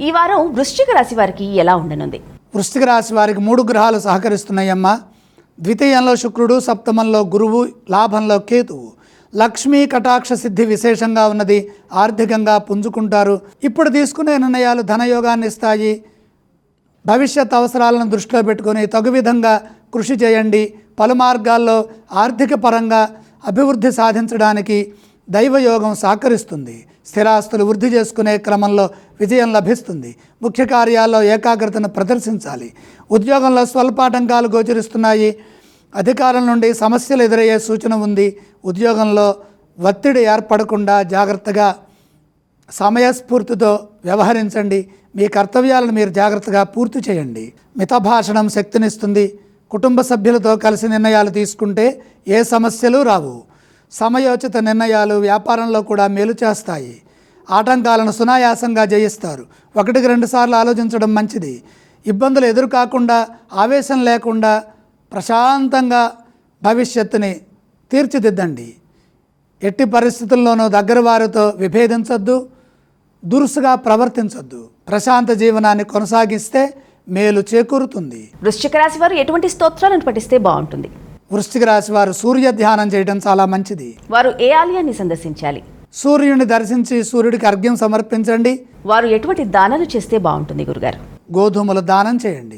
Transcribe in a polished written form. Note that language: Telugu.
ఈ వారం వృశ్చిక రాశి వారికి ఎలా ఉండనుంది? వృశ్చిక రాశి వారికి 3 గ్రహాలు సహకరిస్తున్నాయమ్మా. ద్వితీయంలో శుక్రుడు, సప్తమంలో గురువు, లాభంలో కేతువు. లక్ష్మీ కటాక్ష సిద్ధి విశేషంగా ఉన్నది. ఆర్థికంగా పుంజుకుంటారు. ఇప్పుడు తీసుకునే నిర్ణయాలు ధనయోగాన్ని ఇస్తాయి. భవిష్యత్ అవసరాలను దృష్టిలో పెట్టుకొని తగు విధంగా కృషి చేయండి. పలు మార్గాల్లో ఆర్థిక పరంగా అభివృద్ధి సాధించడానికి దైవయోగం సహకరిస్తుంది. స్థిరాస్తులు వృద్ధి చేసుకునే క్రమంలో విజయం లభిస్తుంది. ముఖ్య కార్యాల్లో ఏకాగ్రతను ప్రదర్శించాలి. ఉద్యోగంలో స్వల్పాటంకాలు గోచరిస్తున్నాయి. అధికారుల నుండి సమస్యలు ఎదురయ్యే సూచన ఉంది. ఉద్యోగంలో ఒత్తిడి ఏర్పడకుండా జాగ్రత్తగా సమయస్ఫూర్తితో వ్యవహరించండి. మీ కర్తవ్యాలను మీరు జాగ్రత్తగా పూర్తి చేయండి. మితభాషణం శక్తినిస్తుంది. కుటుంబ సభ్యులతో కలిసి నిర్ణయాలు తీసుకుంటే ఏ సమస్యలు రావు. సమయోచిత నిర్ణయాలు వ్యాపారంలో కూడా మేలు చేస్తాయి. ఆటంకాలను సునాయాసంగా జయిస్తారు. 1-2 సార్లు ఆలోచించడం మంచిది. ఇబ్బందులు ఎదురుకాకుండా, ఆవేశం లేకుండా ప్రశాంతంగా భవిష్యత్తుని తీర్చిదిద్దండి. ఎట్టి పరిస్థితుల్లోనూ దగ్గర వారితో విభేదించొద్దు, దురుసుగా ప్రవర్తించొద్దు. ప్రశాంత జీవనాన్ని కొనసాగిస్తే మేలు చేకూరుతుంది. వృశ్చిక రాశి వారు ఎటువంటి స్తోత్రాలను పఠిస్తే బాగుంటుంది? వృశ్చిక రాశి వారు సూర్య ధ్యానం చేయడం చాలా మంచిది. వారు ఏ ఆలయాన్ని సందర్శించాలి? సూర్యుని దర్శించి సూర్యుడికి అర్ఘ్యం సమర్పించండి. వారు ఎటువంటి దానాలు చేస్తే బాగుంటుంది గురుగారు? గోధుమలు దానం చేయండి.